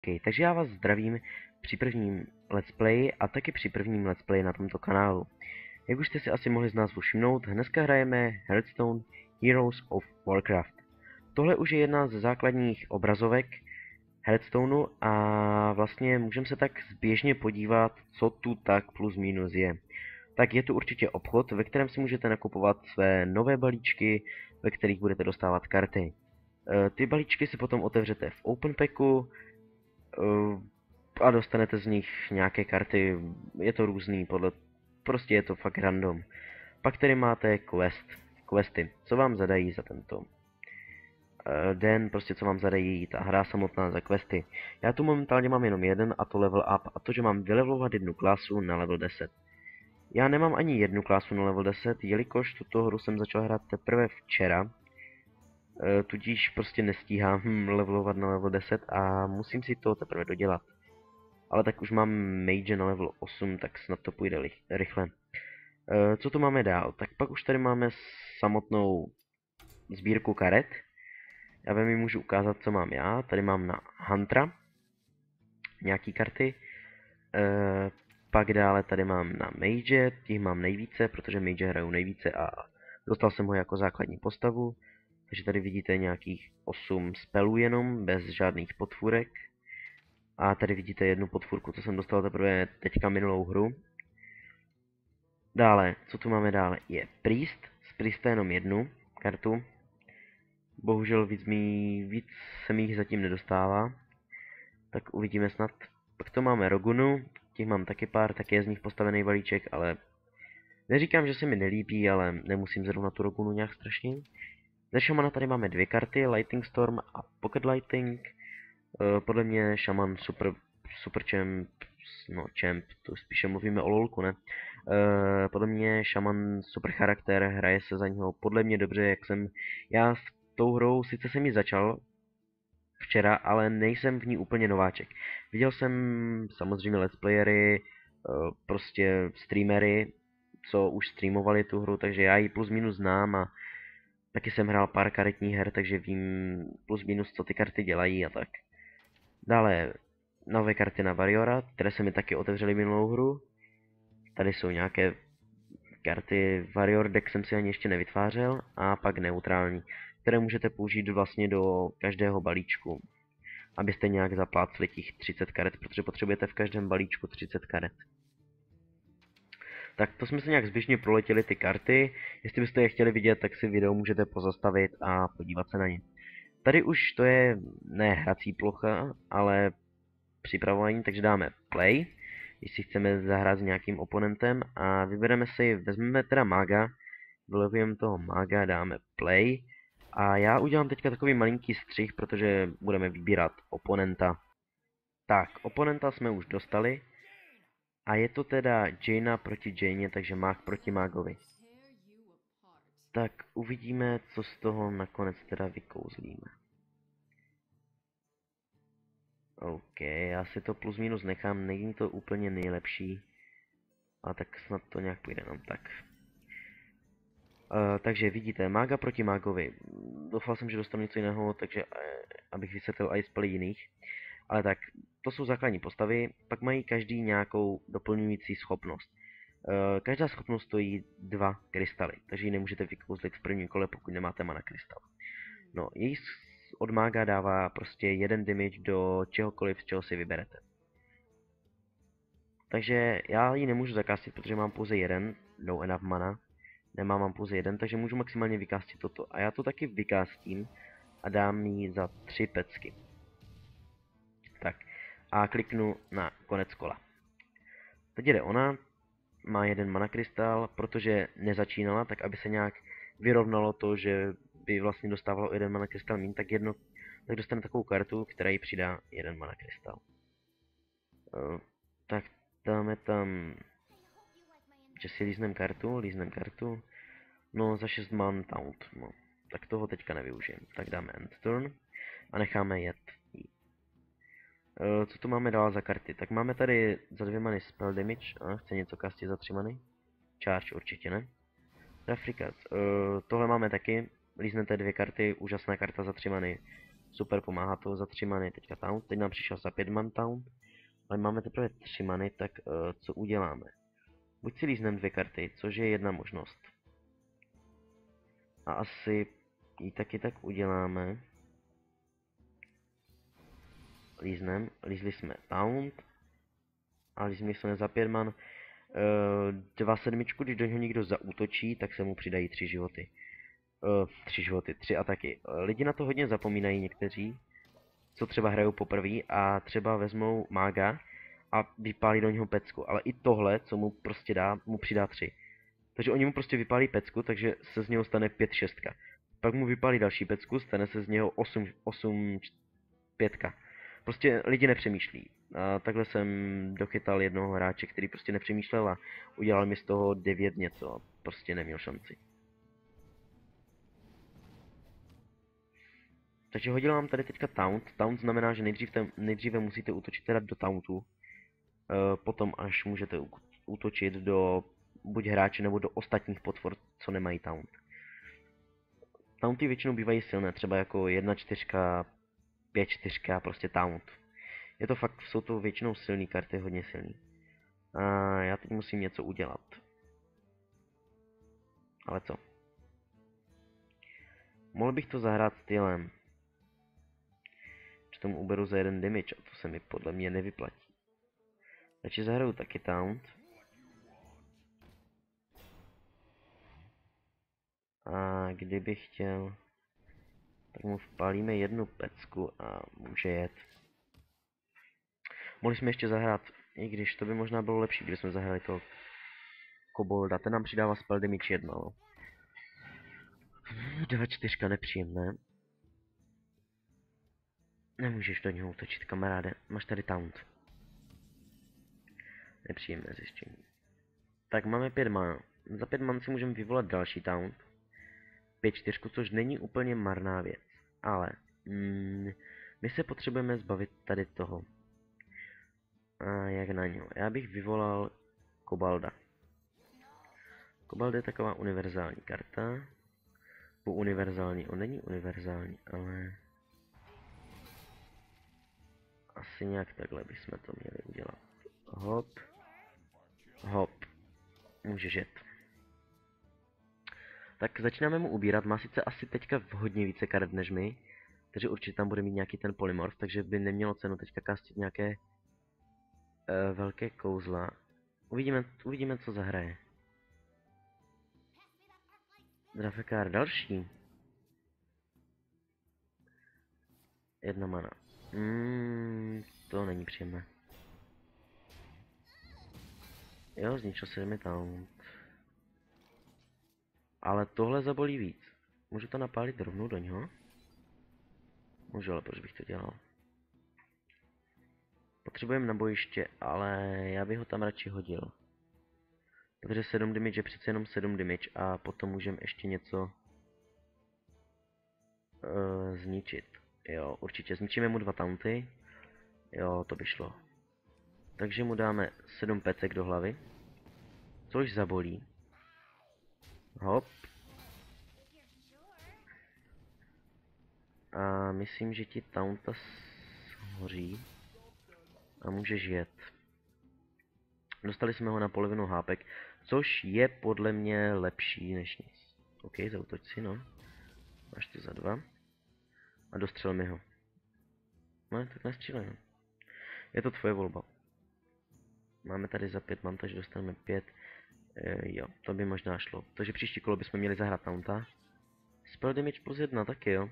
OK, takže já vás zdravím při prvním let's play a taky při prvním let's play na tomto kanálu. Jak už jste si asi mohli z názvu všimnout, dneska hrajeme Hearthstone Heroes of Warcraft. Tohle už je jedna ze základních obrazovek Hearthstoneu a vlastně můžeme se tak zběžně podívat, co tu tak plus minus je. Tak je tu určitě obchod, ve kterém si můžete nakupovat své nové balíčky, ve kterých budete dostávat karty. Ty balíčky si potom otevřete v Open Packu, a dostanete z nich nějaké karty, je to různý, prostě je to fakt random. Pak tady máte questy, co vám zadají za tento den, prostě co vám zadají ta hra samotná za questy. Já tu momentálně mám jenom jeden, a to level up, a to, že mám vylevelovat jednu klasu na level 10. Já nemám ani jednu klasu na level 10, jelikož tuto hru jsem začal hrát teprve včera, tudíž prostě nestíhám levelovat na level 10 a musím si to teprve dodělat. Ale tak už mám mage na level 8, tak snad to půjde rychle. Co tu máme dál? Tak pak už tady máme samotnou sbírku karet. Já vám ji můžu ukázat, co mám já. Tady mám na Huntera nějaký karty. Pak dále tady mám na mage, těch mám nejvíce, protože mage hraju nejvíce a dostal jsem ho jako základní postavu. Takže tady vidíte nějakých 8 spellů jenom, bez žádných podfůrek. A tady vidíte jednu podfůrku, co jsem dostal teprve teďka minulou hru. Dále, co tu máme dále, je Priest. Z Priesta jenom jednu kartu. Bohužel víc se mi jich zatím nedostává. Tak uvidíme snad. Pak to máme Rogunu, těch mám taky pár, taky je z nich postavený balíček, ale neříkám, že se mi nelíbí, ale nemusím zrovna tu Rogunu nějak strašně. Ze šamana tady máme dvě karty, Lightning Storm a Pocket Lightning. Podle mě šaman super champ, no champ, to spíše mluvíme o lolku, ne? Podle mě šaman super charakter, hraje se za něho podle mě dobře, já s tou hrou, sice jsem ji začal včera, ale nejsem v ní úplně nováček. Viděl jsem samozřejmě let's playery, prostě streamery, co už streamovali tu hru, takže já ji plus minus znám a taky jsem hrál pár karetních her, takže vím plus minus, co ty karty dělají a tak. Dále nové karty na Warriora, které se mi taky otevřely minulou hru. Tady jsou nějaké karty, Warrior deck jsem si ani ještě nevytvářel, a pak neutrální, které můžete použít vlastně do každého balíčku, abyste nějak zaplácli těch 30 karet, protože potřebujete v každém balíčku 30 karet. Tak to jsme se nějak zběžně proletěli ty karty, jestli byste je chtěli vidět, tak si video můžete pozastavit a podívat se na ně. Tady už to je ne hrací plocha, ale připravování, takže dáme play, jestli chceme zahrát s nějakým oponentem a vezmeme teda maga, vylevujeme toho maga, dáme play a já udělám teďka takový malinký střih, protože budeme vybírat oponenta. Tak, oponenta jsme už dostali a je to teda Jaina proti Jaině, takže mág proti mágovi. Tak uvidíme, co z toho nakonec teda vykouzlíme. OK, já si to plus minus nechám, není to úplně nejlepší. A tak snad to nějak půjde nám tak. Takže vidíte, mága proti mágovi. Doufal jsem, že dostanu něco jiného, takže abych vysvětlil i spely jiných. Ale tak, to jsou základní postavy, pak mají každý nějakou doplňující schopnost. Každá schopnost stojí 2 krystaly, takže ji nemůžete vykouzlit v prvním kole, pokud nemáte mana krystal. No, její od mága dává prostě 1 damage do čehokoliv, z čeho si vyberete. Takže já ji nemůžu zakástit, protože mám pouze jeden, no enough mana. Mám pouze jeden, takže můžu maximálně vykástit toto. A já to taky vykástím a dám ji za 3 pecky. Tak, a kliknu na konec kola. Teď jde ona, má jeden mana krystal, protože nezačínala, tak aby se nějak vyrovnalo to, že by vlastně dostávalo jeden mana krystal míň, tak dostane takovou kartu, která jí přidá jeden mana krystal. Tak dáme tam, že si líznem kartu, no za 6 man taunt, no, tak toho teďka nevyužijem, tak dáme end turn a necháme jet. Co tu máme dál za karty? Tak máme tady za 2 many spell damage, a chce něco kastit za 3 many? Charge určitě ne. Afrikas, tohle máme taky, líznete 2 karty, úžasná karta za 3 many, Super, pomáhá to za 3 many. Teďka taunt, teď nám přišel za 5 man taunt. Ale máme teprve 3 many, tak co uděláme? Buď si lízneme 2 karty, což je jedna možnost. A asi ji taky tak uděláme. Lízli jsme taunt. A lízli jsme za 5 man. 2 sedmičku, když do něho někdo zaútočí, tak se mu přidají 3 životy. 3 životy, 3 ataky. Lidi na to hodně zapomínají někteří, co třeba hrajou poprvé a třeba vezmou mága a vypálí do něho pecku. Ale i tohle, co mu prostě dá, mu přidá 3. Takže oni mu prostě vypálí pecku, takže se z něho stane 5-6. Pak mu vypálí další pecku, stane se z něho 8-5. Prostě lidi nepřemýšlí. A takhle jsem dochytal jednoho hráče, který prostě nepřemýšlel a udělal mi z toho 9 něco a prostě neměl šanci. Takže hodil vám tady teďka taunt. Taunt znamená, že nejdříve musíte útočit teda do tauntu. Potom až můžete útočit do buď hráče nebo do ostatních potvor, co nemají taunt. Taunty většinou bývají silné, třeba jako 1-4, 5-4, prostě taunt. Je to fakt, jsou to většinou silné karty, hodně silný. A já teď musím něco udělat. Ale co? Mohl bych to zahrát stylem. Přitom uberu za 1 damage a to se mi podle mě nevyplatí. Takže zahraju taky taunt. A kdybych chtěl, tak mu vpálíme 1 pecku a může jet. Mohli jsme ještě zahrát, i když to by možná bylo lepší, kdyby jsme zahrali toho kobolda. Ten nám přidává spell damage 1. 2-4 nepříjemné. Nemůžeš do něho útočit, kamaráde. Máš tady taunt. Nepříjemné zjištění. Tak máme 5 man. Za 5 man si můžeme vyvolat další taunt. 5-4, což není úplně marná věc. Ale my se potřebujeme zbavit tady toho. A jak na něho? Já bych vyvolal kobalda. Kobald je taková univerzální karta. Univerzální, on není univerzální, ale asi nějak takhle bychom to měli udělat. Hop. Hop. Můžeš jet. Tak začínáme mu ubírat, má sice asi teďka hodně více karet než my, takže určitě tam bude mít nějaký ten polymorf, takže by nemělo cenu teďka kastit nějaké velké kouzla. Uvidíme, co zahraje. Drafekár další. 1 mana. To není příjemné. Jo, zničil se mi taunt. Ale tohle zabolí víc. Můžu to napálit rovnou do něho? Můžu, ale proč bych to dělal? Potřebujeme na bojiště, ale já bych ho tam radši hodil. Protože 7 damage je přece jenom 7 damage a potom můžeme ještě něco zničit. Jo, určitě. Zničíme mu 2 taunty. Jo, to by šlo. Takže mu dáme 7 pecek do hlavy. Což zabolí. Hop. A myslím, že ti taunta hoří. A můžeš jet. Dostali jsme ho na polovinu hápek, což je podle mě lepší než nic. OK, zautoč si, no. Máš to za 2. A dostřel mi ho. No, tak nestřílej, no. Je to tvoje volba. Máme tady za 5 man, takže dostaneme 5. Jo, to by možná šlo. Takže příští kolo bychom měli zahrát taunta. Spell damage plus 1, taky jo.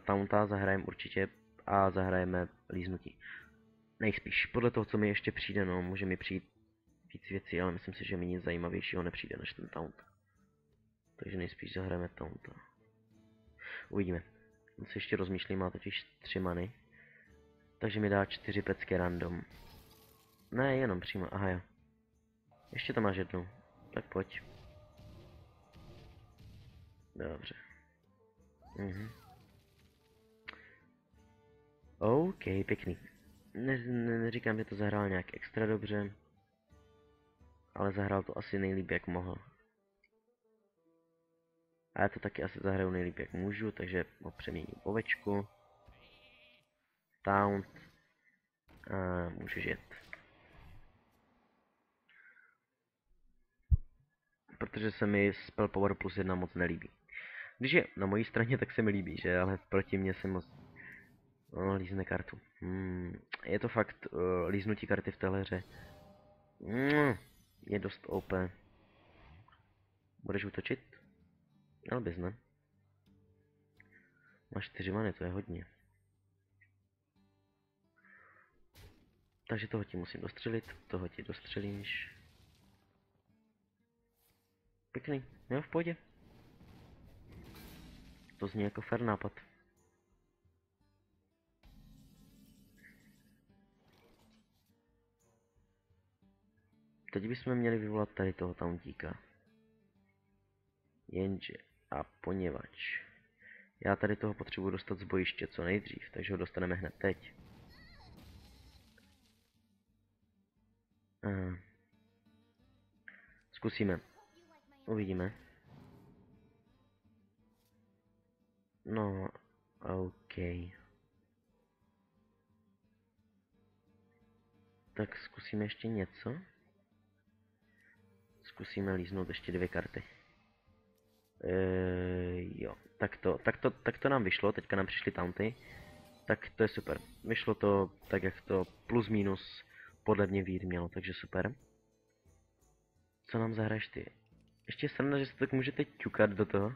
Taunta zahrajeme určitě a zahrajeme líznutí. Nejspíš, podle toho, co mi ještě přijde, no, může mi přijít víc věcí, ale myslím si, že mi nic zajímavějšího nepřijde než ten taunt. Takže nejspíš zahrajeme taunta. Uvidíme. On si ještě rozmýšlí, má totiž 3 many. Takže mi dá 4 pecky random. Ne, jenom přímo, aha jo. Ještě tam máš jednu. Tak pojď. Dobře. OK, pěkný. Neříkám, že to zahrál nějak extra dobře. Ale zahrál to asi nejlíp, jak mohl. A já to taky asi zahraju nejlíp jak můžu, takže ho přeměním ovečku. Taunt. A můžeš jet. Protože se mi spell power plus 1 moc nelíbí. Když je na mojí straně, tak se mi líbí, že? Ale proti mně se moc... No, lízne kartu. Je to fakt líznutí karty v téhle hře. Je dost OP. Budeš útočit? Měl bys, ne? Máš 4 many, to je hodně. Takže toho ti musím dostřelit, toho ti dostřelíš. Pěkný, jo, v pohodě. To zní jako fair nápad. Teď bychom měli vyvolat tady toho tauntíka. Jenže, a poněvadž já tady toho potřebuji dostat z bojiště co nejdřív, takže ho dostaneme hned teď. Zkusíme. Uvidíme. No, OK. Tak zkusíme ještě něco. Zkusíme líznout ještě 2 karty. Jo, tak to nám vyšlo, teďka nám přišly taunty. Tak to je super. Vyšlo to tak, jak to plus minus podle mě výjít mělo, takže super. Co nám zahraješ ty? Ještě sranda, že se tak můžete ťukat do toho.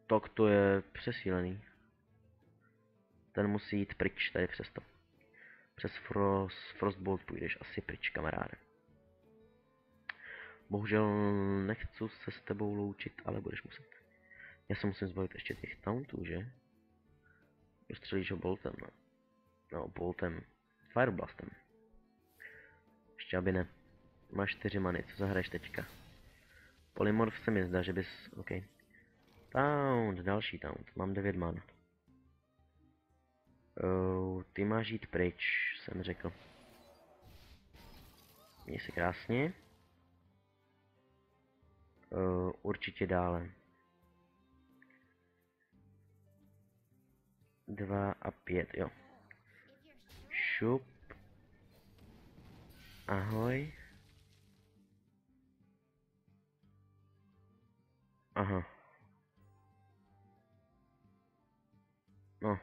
Tak to je přesílený. Ten musí jít pryč tady přes to. Přes Frostbolt půjdeš asi pryč, kamaráde. Bohužel nechci se s tebou loučit, ale budeš muset. Já se musím zbavit ještě těch tauntů, že? Dostřelíš ho boltem, no. No, boltem. Fireblastem. Ještě aby ne. Máš 4 many, co zahraješ teďka? Polymorph se mi zdá, že bys... OK. Taunt, další taunt. Mám 9 man. Ty máš jít pryč, jsem řekl. Měj se krásně. Určitě dále. 2 a 5, jo. Šup. Ahoj. Aha. No.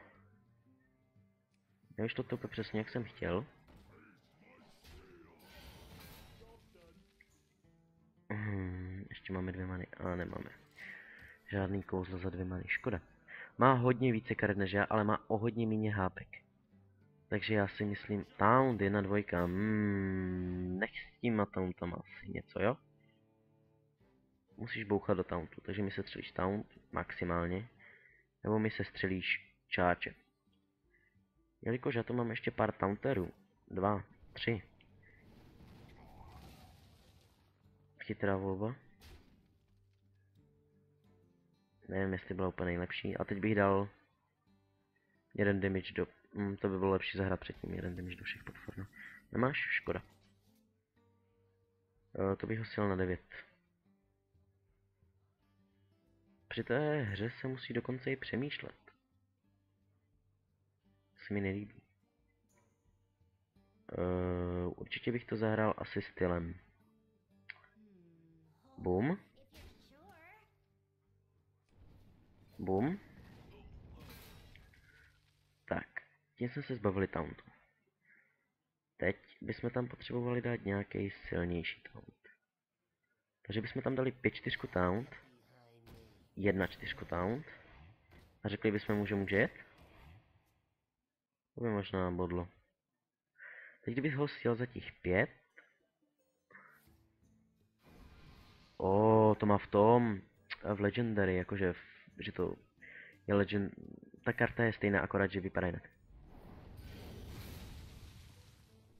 Nevyšlo to úplně přesně, jak jsem chtěl. Ještě máme 2 many. A nemáme. Žádný kouzlo za 2 many. Škoda. Má hodně více karet než já, ale má o hodně méně hápek. Takže já si myslím... Taunt 1, 2. Nech s tím tauntem asi něco, jo? Musíš bouchat do tauntu, takže mi se střelíš taunt maximálně. Nebo mi se střelíš charge. Jelikož já tu mám ještě pár taunterů. 2, 3. Chytrá volba. Nevím, jestli byla úplně nejlepší. A teď bych dal 1 damage do... to by bylo lepší zahrát předtím. 1 damage do všech platform. Nemáš? Škoda. To bych ho sil na 9. Při té hře se musí dokonce i přemýšlet. To se mi nelíbí. Určitě bych to zahrál asi stylem. Boom. Boom. Tak, tím jsme se zbavili tauntu. Teď bychom tam potřebovali dát nějaký silnější taunt. Takže bychom tam dali 5-4 taunt. 1-4 taunt. A řekli bychom mu, že může jet? To by možná bodlo. Teď kdybych ho sjel za těch 5. To má v tom, v Legendary, jakože, že to je Legend, ta karta je stejná, akorát, že vypadá jinak.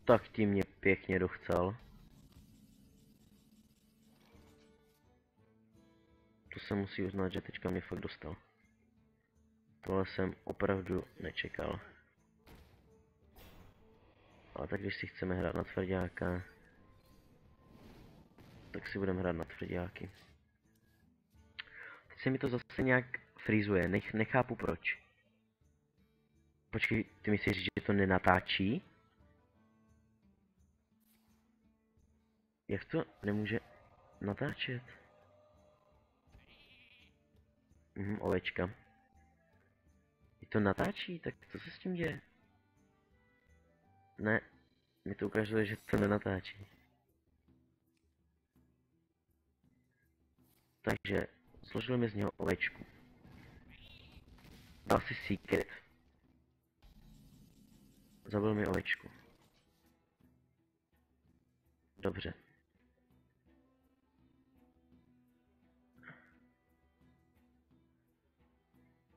Tak ti mě pěkně dochcel. To se musí uznat, že teďka mě fakt dostal. Tohle jsem opravdu nečekal. Ale tak když si chceme hrát na tvrďáka... Tak si budeme hrát na tvrdáky. Teď se mi to zase nějak frizuje, nechápu proč. Počkej, ty myslíš, že to nenatáčí? Jak to nemůže natáčet? Ovečka. Je to natáčí? Tak co se s tím děje? Ne, mi to ukazuje, že to nenatáčí. Takže složil mi z něho ovečku. Dal si secret. Zabil mi ovečku. Dobře.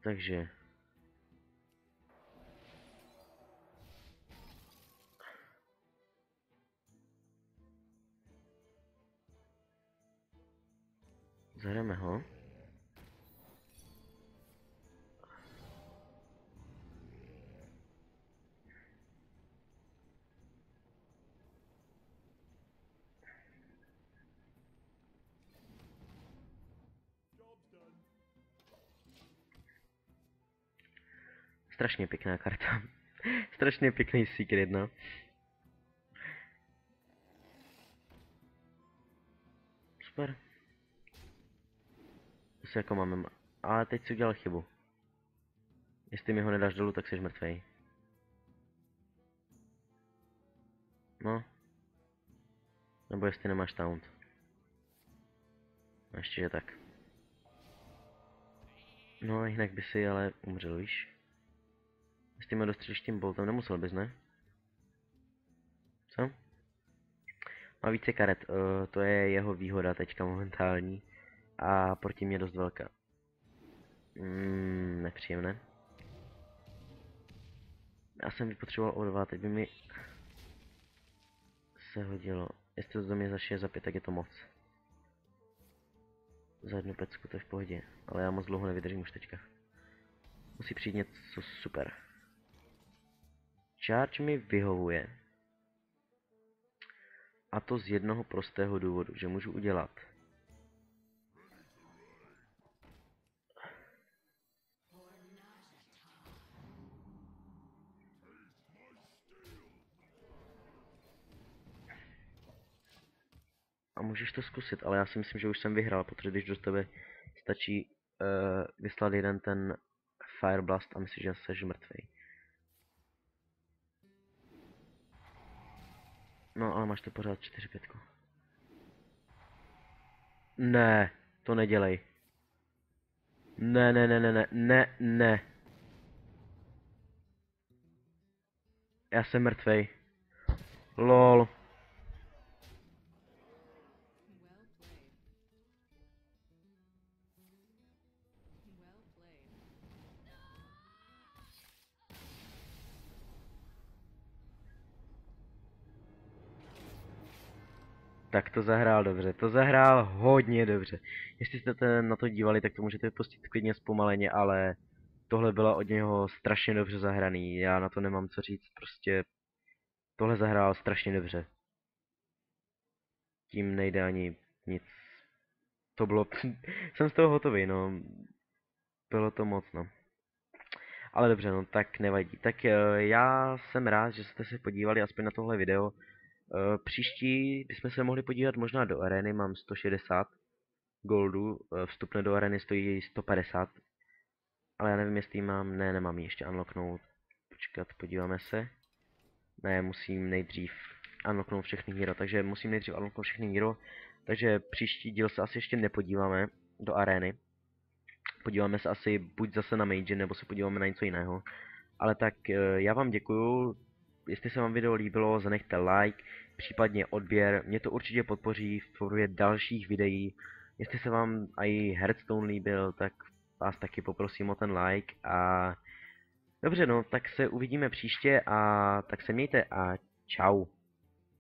Takže... Zahrajeme ho. Strašně pěkná karta. Strašně pěkný secret, no. Super. To si jako máme... Ale teď si udělal chybu. Jestli mi ho nedáš dolů, tak jsi mrtvej. No. Nebo jestli nemáš taunt. A ještě že tak. No, jinak by si ale umřel, víš? Jestli mě dostřelíš tím boltem, nemusel bys, ne? Co? Má více karet, to je jeho výhoda teďka momentální. A proti mě dost velká. Nepříjemné. Já jsem vypotřeboval O2, teď by mi se hodilo. Jestli to do mě zašije za 5, tak je to moc. Za jednu pecku, to je v pohodě. Ale já moc dlouho nevydržím už teďka. Musí přijít něco super. Charge mi vyhovuje. A to z jednoho prostého důvodu, že můžu udělat. A můžeš to zkusit, ale já si myslím, že už jsem vyhrál, protože když do tebe stačí vyslat jeden ten Fire Blast a myslíš, že jsi mrtvej. No, ale máš to pořád 4-5. Ne, to nedělej. Ne, ne, ne, ne, ne, ne, ne. Já jsem mrtvej. LOL. Tak to zahrál dobře, to zahrál hodně dobře. Jestli jste na to dívali, tak to můžete pustit klidně zpomaleně, ale tohle bylo od něho strašně dobře zahraný. Já na to nemám co říct, prostě tohle zahrál strašně dobře. Tím nejde ani nic. To bylo... jsem z toho hotový, no. Bylo to moc, no. Ale dobře, no, tak nevadí. Tak já jsem rád, že jste se podívali aspoň na tohle video. Příští bychom se mohli podívat možná do arény, mám 160 goldů, vstupné do arény stojí 150. Ale já nevím, jestli mám, ne, nemám ji ještě unlocknout. Počkat, podíváme se. Ne, musím nejdřív unlocknout všechny hero, takže musím nejdřív unlocknout všechny hero. Takže příští díl se asi ještě nepodíváme do arény. Podíváme se asi buď zase na Mage, nebo se podíváme na něco jiného. Ale tak já vám děkuju. Jestli se vám video líbilo, zanechte like, případně odběr. Mě to určitě podpoří v tvorbě dalších videí. Jestli se vám i Hearthstone líbil, tak vás taky poprosím o ten like. A dobře, no, tak se uvidíme příště a tak se mějte a čau.